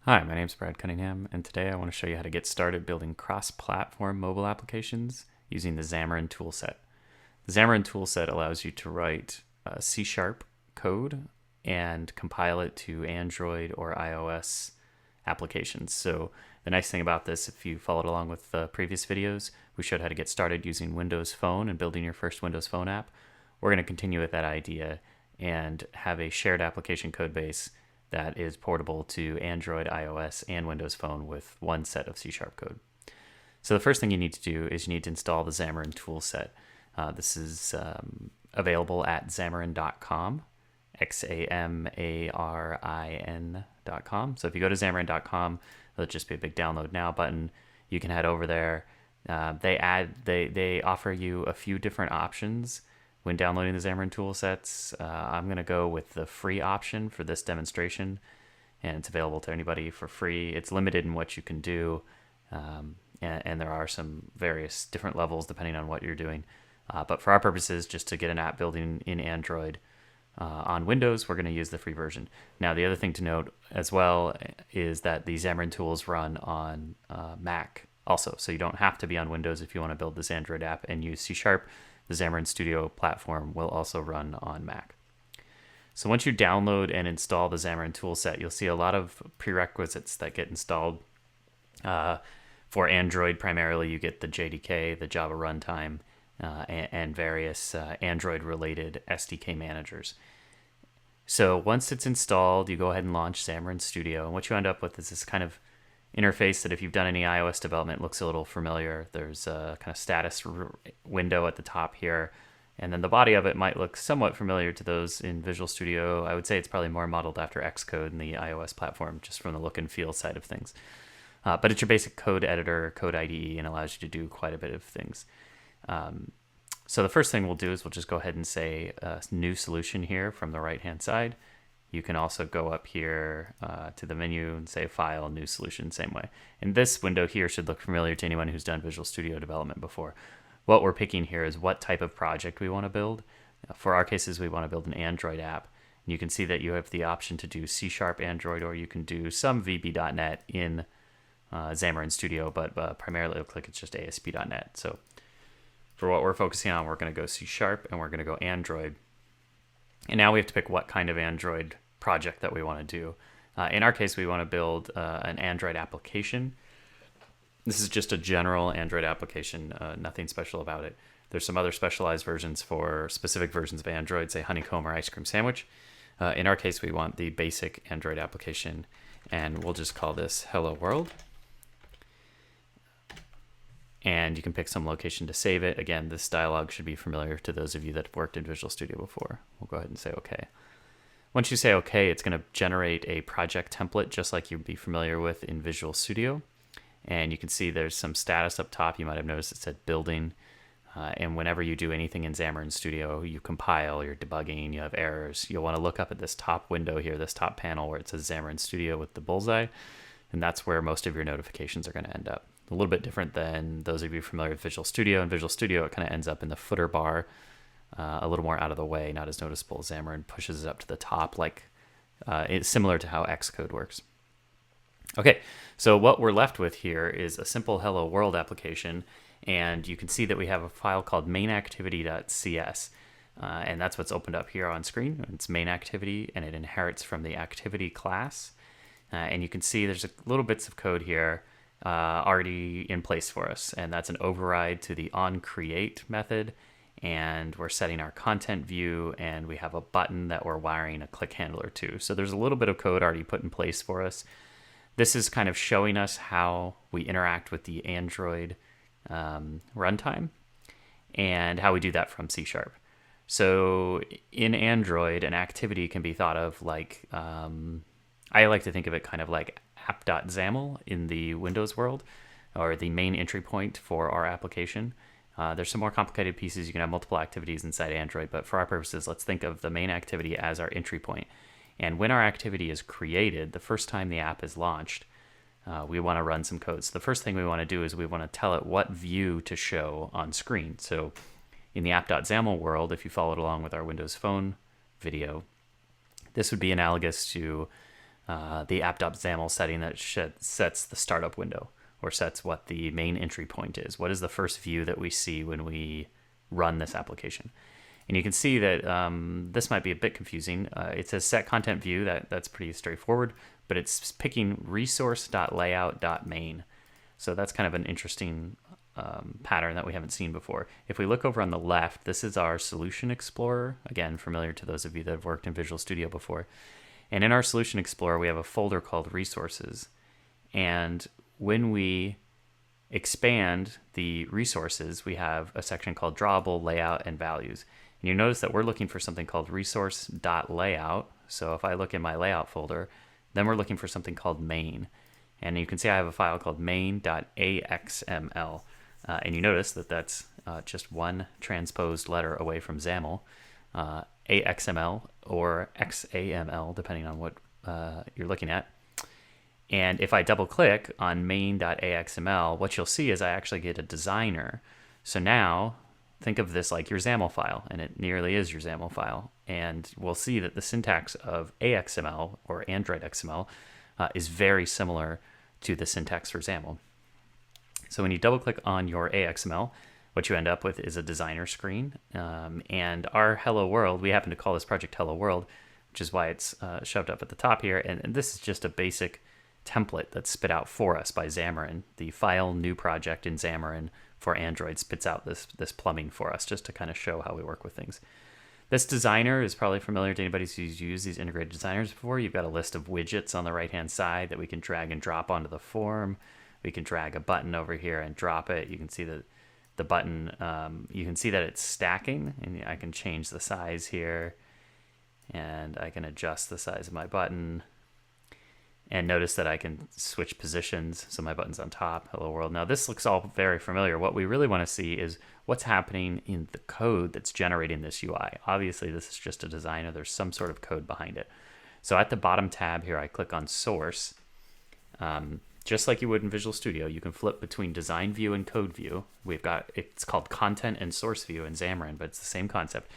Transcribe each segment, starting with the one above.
Hi, my name is Brad Cunningham, and today I want to show you how to get started building cross-platform mobile applications using the Xamarin toolset. The Xamarin toolset allows you to write C# code and compile it to Android or iOS applications. So the nice thing about this, if you followed along with the previous videos, we showed how to get started using Windows Phone and building your first Windows Phone app. We're going to continue with that idea and have a shared application code base that is portable to Android, iOS, and Windows Phone with one set of C# code. So the first thing you need to do is you need to install the Xamarin toolset. This is available at xamarin.com, Xamarin.com. So if you go to xamarin.com, there'll just be a big download now button. You can head over there. They offer you a few different options when downloading the Xamarin toolsets. I'm going to go with the free option for this demonstration, and it's available to anybody for free. It's limited in what you can do, and there are some various different levels depending on what you're doing. But for our purposes, just to get an app building in Android on Windows, we're going to use the free version. Now, the other thing to note as well is that the Xamarin tools run on Mac also, so you don't have to be on Windows if you want to build this Android app and use C#. The Xamarin Studio platform will also run on Mac. So once you download and install the Xamarin toolset, you'll see a lot of prerequisites that get installed. For Android, primarily, you get the JDK, the Java runtime, and various Android-related SDK managers. So once it's installed, you go ahead and launch Xamarin Studio, and what you end up with is this kind of interface that if you've done any iOS development looks a little familiar. There's a kind of status window at the top here, and then the body of it might look somewhat familiar to those in Visual Studio. I would say it's probably more modeled after Xcode in the iOS platform, just from the look and feel side of things. But it's your basic code editor, code IDE, and allows you to do quite a bit of things. So the first thing we'll do is we'll just go ahead and say new solution here from the right-hand side. You can also go up here to the menu and say File, New Solution, same way. And this window here should look familiar to anyone who's done Visual Studio development before. What we're picking here is what type of project we want to build. For our cases, we want to build an Android app. And you can see that you have the option to do C# Android, or you can do some VB.NET in Xamarin Studio, but primarily it looks like it's just ASP.NET. So for what we're focusing on, we're going to go C# and we're going to go Android. And now we have to pick what kind of Android project that we want to do. In our case, we want to build an Android application. This is just a general Android application, nothing special about it. There's some other specialized versions for specific versions of Android, say Honeycomb or Ice Cream Sandwich. In our case, we want the basic Android application, and we'll just call this Hello World. And you can pick some location to save it. Again, this dialog should be familiar to those of you that have worked in Visual Studio before. We'll go ahead and say OK. Once you say OK, it's going to generate a project template just like you'd be familiar with in Visual Studio. And you can see there's some status up top. You might have noticed it said building. And whenever you do anything in Xamarin Studio, you compile, you're debugging, you have errors, you'll want to look up at this top window here, this top panel where it says Xamarin Studio with the bullseye. And that's where most of your notifications are going to end up. A little bit different than those of you familiar with Visual Studio. In Visual Studio, it kind of ends up in the footer bar, a little more out of the way, not as noticeable. Xamarin pushes it up to the top, like it's similar to how Xcode works. Okay, so what we're left with here is a simple Hello World application, and you can see that we have a file called mainactivity.cs, and that's what's opened up here on screen. It's main activity, and it inherits from the activity class, and you can see there's little bits of code here already in place for us, and that's an override to the onCreate method, and we're setting our content view, and we have a button that we're wiring a click handler to. So there's a little bit of code already put in place for us. This is kind of showing us how we interact with the Android runtime and how we do that from C#. So in Android, an activity can be thought of like, I like to think of it kind of like app.xaml in the Windows world, or the main entry point for our application. There's some more complicated pieces. You can have multiple activities inside Android, but for our purposes, let's think of the main activity as our entry point. And when our activity is created, the first time the app is launched, we want to run some code. So the first thing we want to do is we want to tell it what view to show on screen. So in the app.xaml world, if you followed along with our Windows Phone video, this would be analogous to the app.xaml setting that sets the startup window, or sets what the main entry point is. What is the first view that we see when we run this application? And you can see that this might be a bit confusing. It says set content view. That's pretty straightforward, but it's picking resource.layout.main. So that's kind of an interesting pattern that we haven't seen before. If we look over on the left, this is our Solution Explorer. Again, familiar to those of you that have worked in Visual Studio before. And in our Solution Explorer, we have a folder called Resources. And when we expand the resources, we have a section called Drawable, Layout, and Values. And you notice that we're looking for something called resource.layout. So if I look in my layout folder, then we're looking for something called main. And you can see I have a file called main.axml. And you notice that that's just one transposed letter away from XAML, AXML or XAML, depending on what you're looking at. And if I double click on main.axml, what you'll see is I actually get a designer. So now think of this like your XAML file, and it nearly is your XAML file. And we'll see that the syntax of AXML or Android XML is very similar to the syntax for XAML. So when you double click on your AXML, what you end up with is a designer screen. And our Hello World, we happen to call this project Hello World, which is why it's shoved up at the top here. And this is just a basic template that's spit out for us by Xamarin. The file new project in Xamarin for Android spits out this plumbing for us, just to kind of show how we work with things. This designer is probably familiar to anybody who's used these integrated designers before. You've got a list of widgets on the right-hand side that we can drag and drop onto the form. We can drag a button over here and drop it. You can see that the button, you can see that it's stacking, and I can change the size here, and I can adjust the size of my button. And notice that I can switch positions, so my button's on top, Hello World. Now this looks all very familiar. What we really want to see is what's happening in the code that's generating this UI. Obviously this is just a designer, there's some sort of code behind it. So at the bottom tab here, I click on Source. Just like you would in Visual Studio, you can flip between Design View and Code View. It's called Content and Source View in Xamarin, but it's the same concept.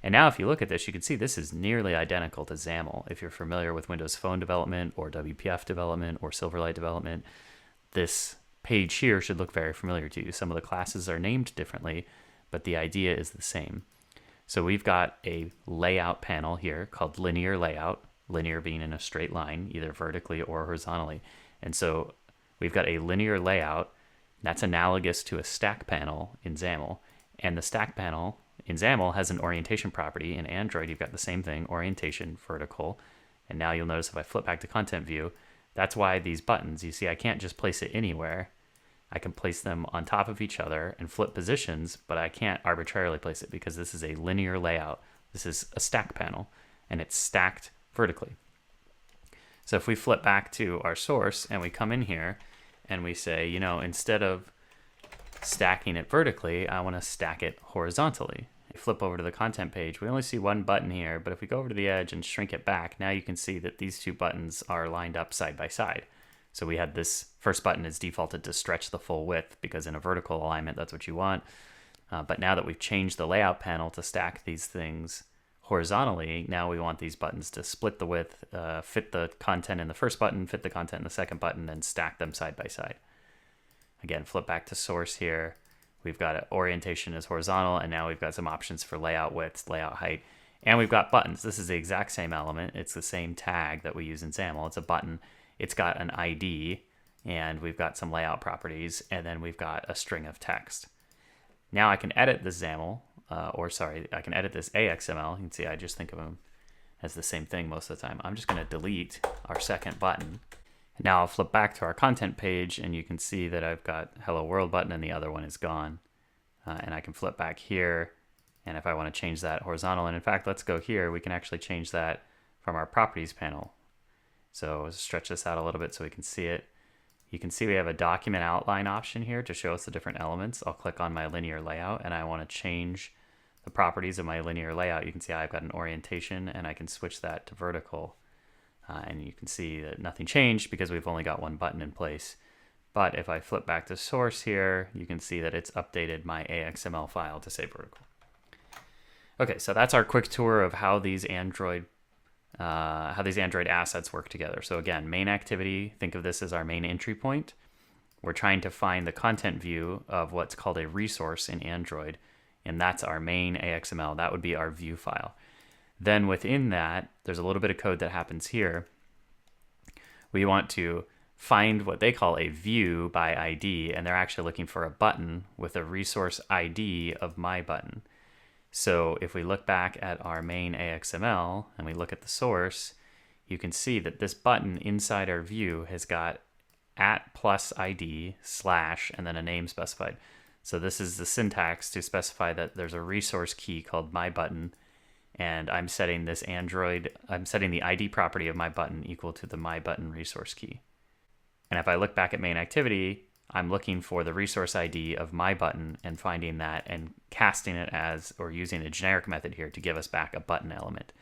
And now if you look at this, you can see this is nearly identical to XAML. If you're familiar with Windows Phone development or WPF development or Silverlight development, this page here should look very familiar to you. Some of the classes are named differently, but the idea is the same. So we've got a layout panel here called linear layout, linear being in a straight line, either vertically or horizontally. And so we've got a linear layout that's analogous to a stack panel in XAML. And the stack panel in XAML has an orientation property. In Android, you've got the same thing, orientation, vertical. And now you'll notice if I flip back to content view, that's why these buttons, you see, I can't just place it anywhere. I can place them on top of each other and flip positions, but I can't arbitrarily place it because this is a linear layout. This is a stack panel, and it's stacked vertically. So if we flip back to our source and we come in here and we say, you know, instead of stacking it vertically, I want to stack it horizontally. If we flip over to the content page, we only see one button here, but if we go over to the edge and shrink it back, now you can see that these two buttons are lined up side by side. So we had this first button is defaulted to stretch the full width because in a vertical alignment, that's what you want. But now that we've changed the layout panel to stack these things horizontally, now we want these buttons to split the width, fit the content in the first button, fit the content in the second button, and stack them side by side. Again, flip back to source here. We've got orientation is horizontal, and now we've got some options for layout width, layout height, and we've got buttons. This is the exact same element. It's the same tag that we use in XAML. It's a button. It's got an ID, and we've got some layout properties, and then we've got a string of text. Now I can edit this XAML, I can edit this AXML. You can see I just think of them as the same thing most of the time. I'm just going to delete our second button. Now I'll flip back to our content page, and you can see that I've got Hello World button and the other one is gone. And I can flip back here, and if I want to change that horizontal, and in fact, let's go here, we can actually change that from our properties panel. So let's stretch this out a little bit so we can see it. You can see we have a document outline option here to show us the different elements. I'll click on my linear layout, and I want to change the properties of my linear layout. You can see I've got an orientation, and I can switch that to vertical. And you can see that nothing changed because we've only got one button in place. But if I flip back to source here, you can see that it's updated my AXML file to say vertical. Okay, so that's our quick tour of how these Android how these Android assets work together. So again, main activity, think of this as our main entry point. We're trying to find the content view of what's called a resource in Android, and that's our main AXML. That would be our view file. Then within that, there's a little bit of code that happens here. We want to find what they call a view by ID, and they're actually looking for a button with a resource ID of my button. So if we look back at our main AXML and we look at the source, you can see that this button inside our view has got @+ID/ and then a name specified. So this is the syntax to specify that there's a resource key called my button, and I'm setting the ID property of my button equal to the my button resource key. And if I look back at main activity, I'm looking for the resource ID of my button and finding that and casting it as, or using a generic method here to give us back a button element.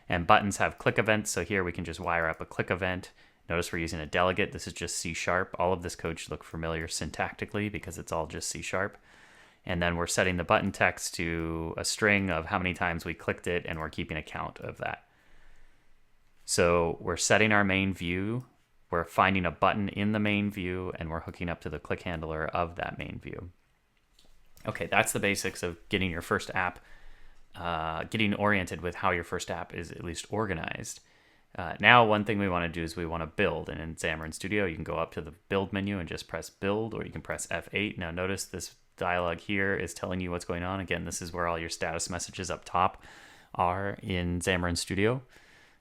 And buttons have click events, so here we can just wire up a click event. Notice we're using a delegate. This is just C#. All of this code should look familiar syntactically because it's all just C#. And then we're setting the button text to a string of how many times we clicked it, and we're keeping a count of that. So we're setting our main view, we're finding a button in the main view, and we're hooking up to the click handler of that main view. Okay, that's the basics of getting your first app, getting oriented with how your first app is at least organized. Now, one thing we want to do is we want to build. And in Xamarin Studio, you can go up to the build menu and just press build, or you can press F8. Now, notice this dialog here is telling you what's going on. Again, this is where all your status messages up top are in Xamarin Studio.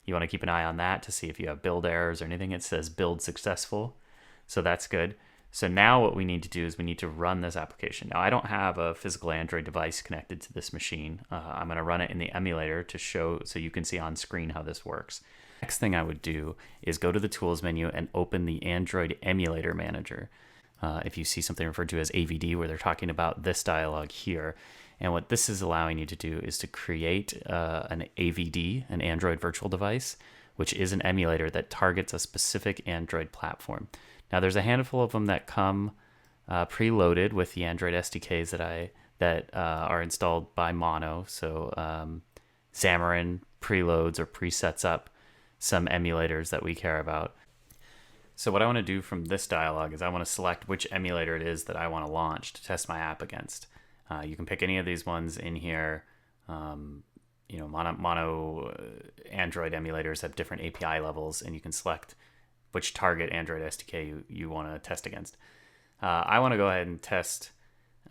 You want to keep an eye on that to see if you have build errors or anything. It says build successful. So that's good. So now what we need to do is we need to run this application. Now, I don't have a physical Android device connected to this machine. I'm going to run it in the emulator to show so you can see on screen how this works. Next thing I would do is go to the Tools menu and open the Android Emulator Manager. If you see something referred to as AVD, where they're talking about this dialog here. And what this is allowing you to do is to create an AVD, an Android Virtual Device, which is an emulator that targets a specific Android platform. Now, there's a handful of them that come preloaded with the Android SDKs that are installed by Mono. So Xamarin preloads or presets up some emulators that we care about. So what I want to do from this dialog is I want to select which emulator it is that I want to launch to test my app against. You can pick any of these ones in here. Mono Android emulators have different API levels, and you can select which target Android SDK you want to test against. I want to go ahead and test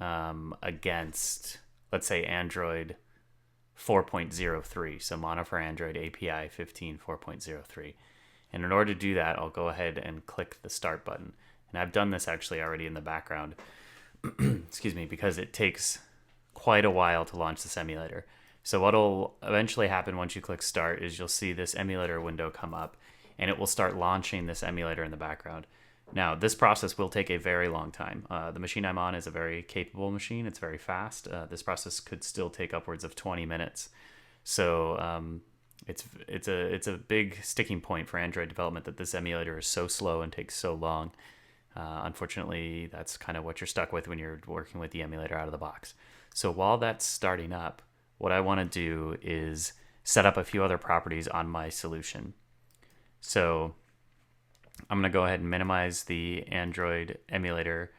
against, let's say, Android 4.03, so Mono for Android API 15.4.03. And in order to do that, I'll go ahead and click the Start button. And I've done this actually already in the background, excuse me, because it takes quite a while to launch this emulator. So what'll eventually happen once you click Start is you'll see this emulator window come up, and it will start launching this emulator in the background. Now, this process will take a very long time. The machine I'm on is a very capable machine. It's very fast. This process could still take upwards of 20 minutes. So it's a big sticking point for Android development that this emulator is so slow and takes so long. Unfortunately, that's kind of what you're stuck with when you're working with the emulator out of the box. So while that's starting up, what I want to do is set up a few other properties on my solution. So I'm going to go ahead and minimize the Android emulator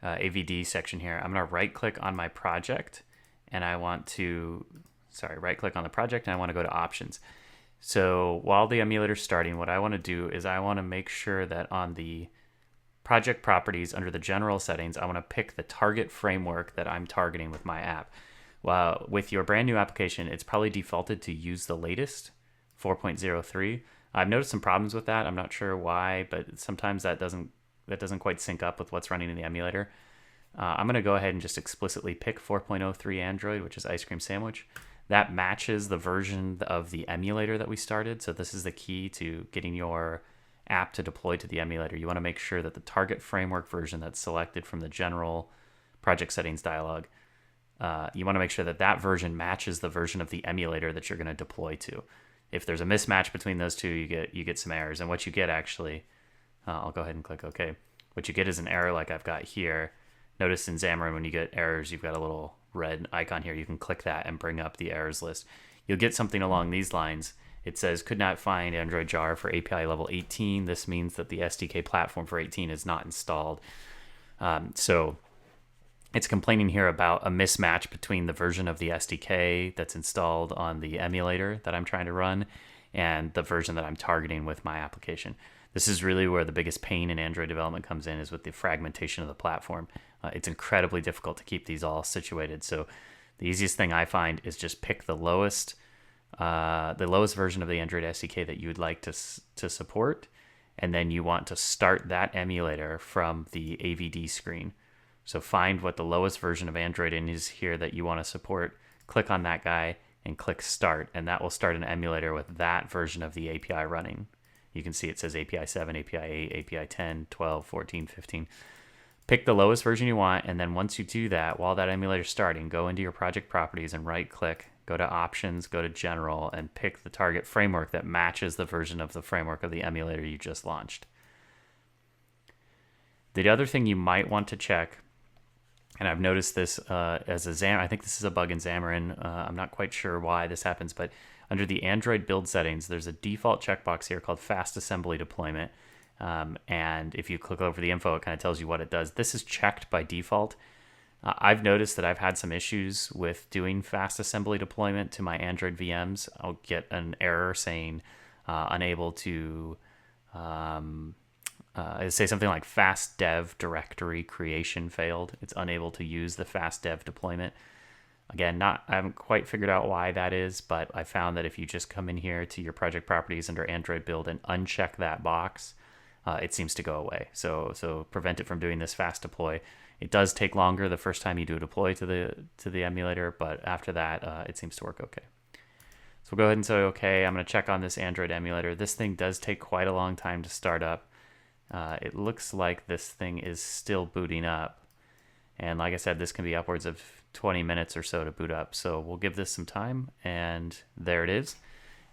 AVD section here. I'm going to right click on my project, and I want to, right click on the project, and I want to go to options. So while the emulator is starting, what I want to do is I want to make sure that on the project properties under the general settings, I want to pick the target framework that I'm targeting with my app. Well, with your brand new application, it's probably defaulted to use the latest 4.03. I've noticed some problems with that. I'm not sure why, but sometimes that doesn't quite sync up with what's running in the emulator. I'm going to go ahead and just explicitly pick 4.03 Android, which is Ice Cream Sandwich. That matches the version of the emulator that we started. So this is the key to getting your app to deploy to the emulator. You want to make sure that the target framework version that's selected from the general project settings dialog, you want to make sure that that version matches the version of the emulator that you're going to deploy to. If there's a mismatch between those two, you get some errors. And what you get actually, I'll go ahead and click OK. What you get is an error like I've got here. Notice in Xamarin, when you get errors, you've got a little red icon here. You can click that and bring up the errors list. You'll get something along these lines, It says could not find Android jar for API level 18. This means that the SDK platform for 18 is not installed. So it's complaining here about a mismatch between the version of the SDK that's installed on the emulator that I'm trying to run and the version that I'm targeting with my application. This is really where the biggest pain in Android development comes in, is with the fragmentation of the platform. It's incredibly difficult to keep these all situated. So the easiest thing I find is just pick the lowest version of the Android SDK that you would like to support, and then you want to start that emulator from the AVD screen. So find what the lowest version of Android is here that you want to support, click on that guy, and click Start, and that will start an emulator with that version of the API running. You can see it says API 7, API 8, API 10, 12, 14, 15. Pick the lowest version you want, and then once you do that, while that emulator is starting, go into your project properties and right-click, go to Options, go to General, and pick the target framework that matches the version of the framework of the emulator you just launched. The other thing you might want to check, and I've noticed this as a I think this is a bug in Xamarin. I'm not quite sure why this happens, but under the Android build settings, there's a default checkbox here called Fast Assembly Deployment. And if you click over the info, it kind of tells you what it does. This is checked by default. I've noticed that I've had some issues with doing fast assembly deployment to my Android VMs. I'll get an error saying unable to say something like fast dev directory creation failed. It's unable to use the fast dev deployment. Again, I haven't quite figured out why that is, but I found that if you just come in here to your project properties under Android build and uncheck that box, it seems to go away. So prevent it from doing this fast deploy. It does take longer the first time you do a deploy to the emulator, but after that, it seems to work okay. So we'll go ahead and say okay. I'm going to check on this Android emulator. This thing does take quite a long time to start up. It looks like this thing is still booting up. And like I said, this can be upwards of 20 minutes or so to boot up. So we'll give this some time, and there it is.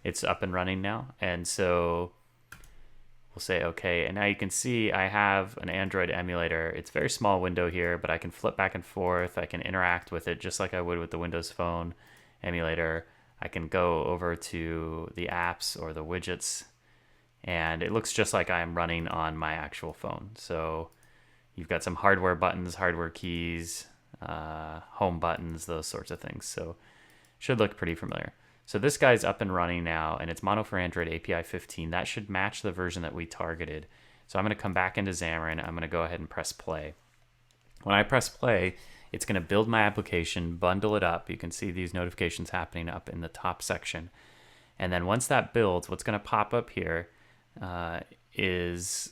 It's up and running now. And so we'll say okay. And now you can see I have an Android emulator. It's a very small window here, but I can flip back and forth. I can interact with it just like I would with the Windows Phone emulator. I can go over to the apps or the widgets, and it looks just like I'm running on my actual phone. So you've got some hardware buttons, hardware keys, home buttons, those sorts of things. So should look pretty familiar. So this guy's up and running now, and it's Mono for Android API 15. That should match the version that we targeted. So I'm going to come back into Xamarin. I'm going to go ahead and press play. When I press play, it's going to build my application, bundle it up. You can see these notifications happening up in the top section. And then once that builds, what's going to pop up here is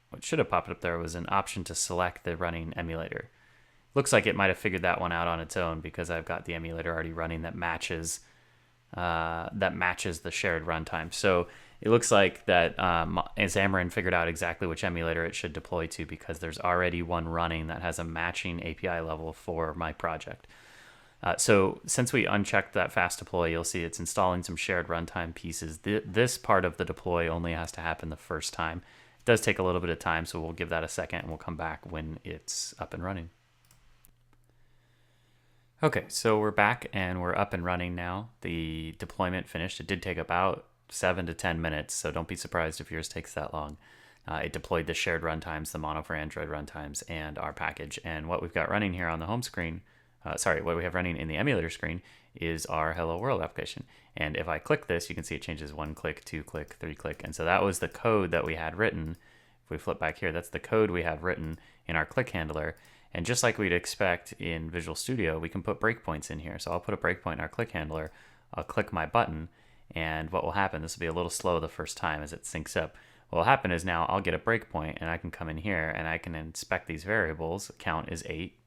what should have popped up there was an option to select the running emulator. Looks like it might have figured that one out on its own because I've got the emulator already running that matches the shared runtime. So it looks like that Xamarin figured out exactly which emulator it should deploy to because there's already one running that has a matching API level for my project. So since we unchecked that fast deploy, you'll see it's installing some shared runtime pieces. This part of the deploy only has to happen the first time. It does take a little bit of time, so we'll give that a second and we'll come back when it's up and running. Okay, so we're back and we're up and running now. The deployment finished. It did take about 7 to 10 minutes, so don't be surprised if yours takes that long. It deployed the shared runtimes, the Mono for Android runtimes, and our package. And what we've got running here on the home screen, what we have running in the emulator screen is our Hello World application. And if I click this, you can see it changes 1 click, 2 click, 3 click. And so that was the code that we had written. If we flip back here, that's the code we have written in our click handler. And just like we'd expect in Visual Studio, we can put breakpoints in here. So I'll put a breakpoint in our click handler. I'll click my button, and what will happen, this will be a little slow the first time as it syncs up. What will happen is now I'll get a breakpoint, and I can come in here, and I can inspect these variables. Count is 8.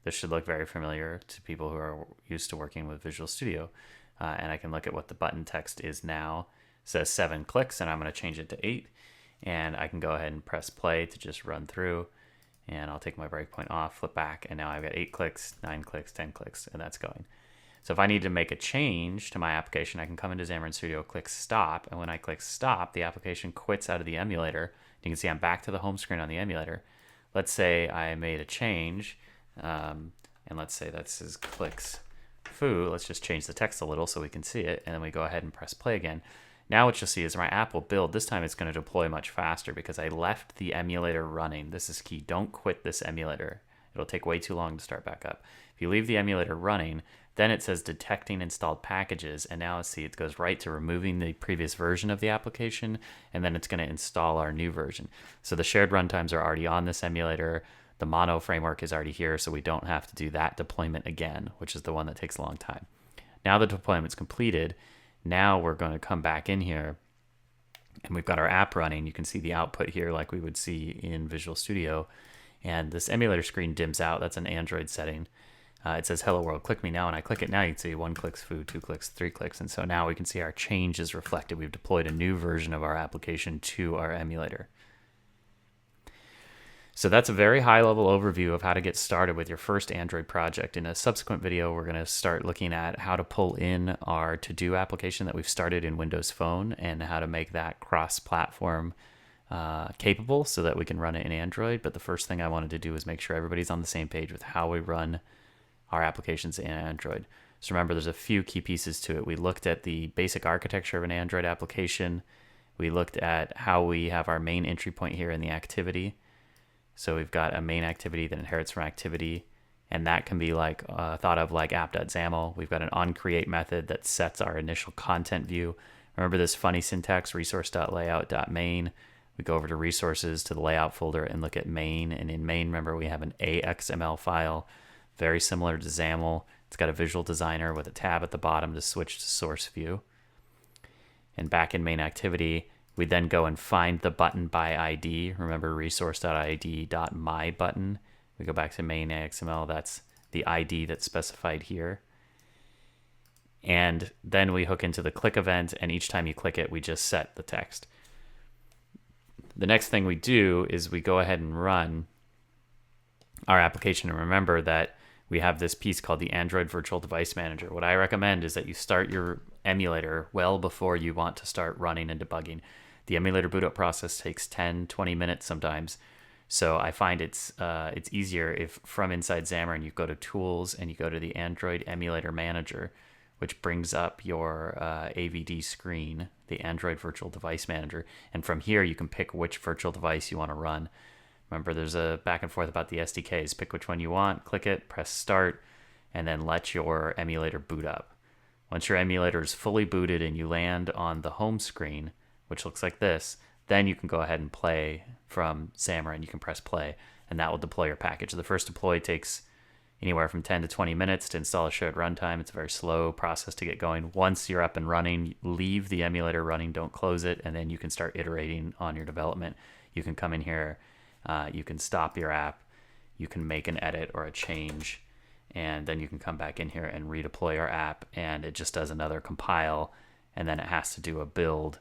This should look very familiar to people who are used to working with Visual Studio. And I can look at what the button text is now. It says 7 clicks, and I'm going to change it to 8. And I can go ahead and press play to just run through. And I'll take my breakpoint off, flip back, and now I've got 8 clicks, 9 clicks, 10 clicks, and that's going. So if I need to make a change to my application, I can come into Xamarin Studio, click stop, and when I click stop, the application quits out of the emulator. You can see I'm back to the home screen on the emulator. Let's say I made a change, and let's say that says clicks foo. Let's just change the text a little so we can see it. And then we go ahead and press play again. Now what you'll see is my app will build. This time it's going to deploy much faster because I left the emulator running. This is key. Don't quit this emulator. It'll take way too long to start back up. If you leave the emulator running, then it says detecting installed packages. And now see, it goes right to removing the previous version of the application. And then it's going to install our new version. So the shared runtimes are already on this emulator. The Mono framework is already here, so we don't have to do that deployment again, which is the one that takes a long time. Now the deployment's completed. Now we're going to come back in here and we've got our app running. You can see the output here like we would see in Visual Studio. And this emulator screen dims out. That's an Android setting. It says, hello world, click me now. And I click it now. You can see 1 clicks foo, 2 clicks, 3 clicks. And so now we can see our change is reflected. We've deployed a new version of our application to our emulator. So that's a very high-level overview of how to get started with your first Android project. In a subsequent video, we're going to start looking at how to pull in our to-do application that we've started in Windows Phone and how to make that cross-platform capable so that we can run it in Android. But the first thing I wanted to do is make sure everybody's on the same page with how we run our applications in Android. So remember, there's a few key pieces to it. We looked at the basic architecture of an Android application. We looked at how we have our main entry point here in the activity. So we've got a main activity that inherits from activity, and that can be like thought of like app.xaml. We've got an onCreate method that sets our initial content view. Remember this funny syntax, resource.layout.main. We go over to resources to the layout folder and look at main. And in main, remember, we have an AXML file, very similar to XAML. It's got a visual designer with a tab at the bottom to switch to source view. And back in main activity, we then go and find the button by ID. Remember resource.id.my button. We go back to main AXML. That's the ID that's specified here. And then we hook into the click event, and each time you click it, we just set the text. The next thing we do is we go ahead and run our application. And remember that we have this piece called the Android Virtual Device Manager. What I recommend is that you start your emulator well before you want to start running and debugging. The emulator boot up process takes 10-20 minutes sometimes. So I find it's easier if from inside Xamarin you go to Tools and you go to the Android Emulator Manager, which brings up your AVD screen, the Android Virtual Device Manager. And from here you can pick which virtual device you want to run. Remember, there's a back and forth about the SDKs. Pick which one you want, click it, press start, and then let your emulator boot up. Once your emulator is fully booted and you land on the home screen, which looks like this, then you can go ahead and play from Xamarin. You can press play, and that will deploy your package. The first deploy takes anywhere from 10 to 20 minutes to install a shared runtime. It's a very slow process to get going. Once you're up and running, leave the emulator running, don't close it, and then you can start iterating on your development. You can come in here, you can stop your app, you can make an edit or a change, and then you can come back in here and redeploy your app, and it just does another compile, and then it has to do a build.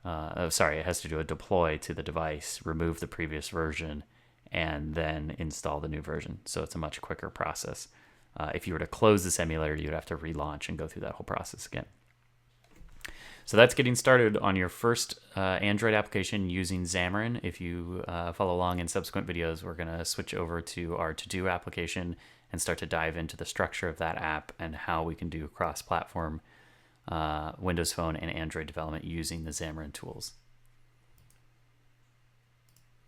It has to do a deploy to the device, remove the previous version, and then install the new version. So it's a much quicker process. If you were to close this emulator, you'd have to relaunch and go through that whole process again. So that's getting started on your first Android application using Xamarin. If you follow along in subsequent videos, we're going to switch over to our to-do application and start to dive into the structure of that app and how we can do cross-platform Windows Phone and Android development using the Xamarin tools.